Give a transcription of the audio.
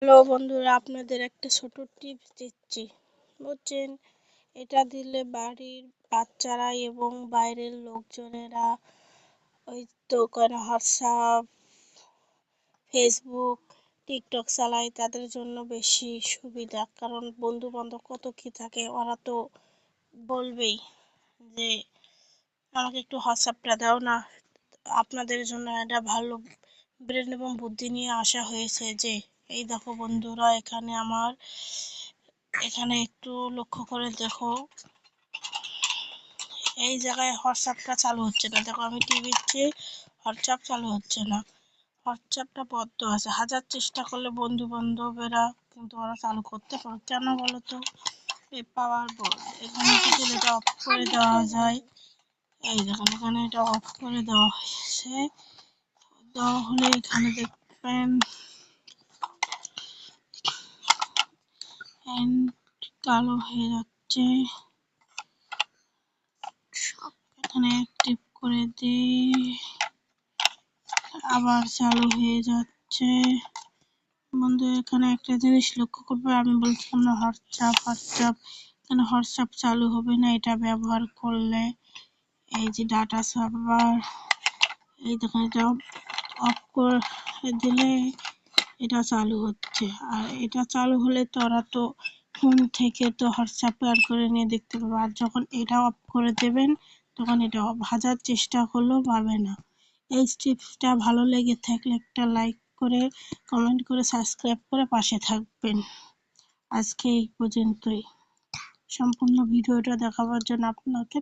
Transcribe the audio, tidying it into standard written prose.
Hello বন্ধুরা, আপনাদের একটা ছোট টিপস দিচ্ছি, বুঝছেন? এটা দিলে বাড়ির বাচ্চারা এবং বাইরের লোকজনেরা ওই তো করে হোয়াটসঅ্যাপ, ফেসবুক, টিকটক চালায়, তাদের জন্য বেশি সুবিধা। কারণ বন্ধু বান্ধব কত কি থাকে, ওরা তো বলবেই যে আমাকে একটু হোয়াটসঅ্যাপটা দাও না। আপনাদের জন্য এটা ভালো ব্রেন এবং বুদ্ধি নিয়ে আসা হয়েছে যে এই দেখো বন্ধুরা, এখানে একটু লক্ষ্য করে দেখো, এই জায়গায় হোয়াটসঅ্যাপটা চালু হচ্ছে না। দেখো আমি টিভিতে হোয়াটসঅ্যাপ চালু হচ্ছে না, হোয়াটসঅ্যাপটা বন্ধ আছে। হাজার চেষ্টা করলে বন্ধু বান্ধবেরা কিন্তু ওরা চালু করতে পারে, কেন বলো তো? এই পাওয়ার বোর্ড এখানে যদি এটা অফ করে দেওয়া যায়, এই দেখুন এখানে এটা অফ করে দেওয়া হয়েছে। দেওয়া হলে এখানে দেখবেন কালো হয়ে যাচ্ছে। এখানে টিপ করে দিই, আবার চালু হয়ে যাচ্ছে। বন্ধু এখানে একটা জিনিস লক্ষ্য করবে, আমি বলছিলাম না হোয়াটসঅ্যাপ, এখানে হোয়াটসঅ্যাপ চালু হবে না এটা ব্যবহার করলে। এই যে ডাটা সার্ভার, এই দেখুন এটা অফ করে দিলে এটা চালু হচ্ছে। আর এটা চালু হলে তোরা তো ফোন থেকে তো হোয়াটসঅ্যাপ বের করে নিয়ে দেখতে পাবে। আর যখন এটা অফ করে দেবেন তখন এটা হাজার চেষ্টা করলেও পাবে না। এই টিপসটা ভালো লেগে থাকলে একটা লাইক করে, কমেন্ট করে, সাবস্ক্রাইব করে পাশে থাকবেন। আজকে এই পর্যন্তই। সম্পূর্ণ ভিডিওটা দেখাবার জন্য আপনাকে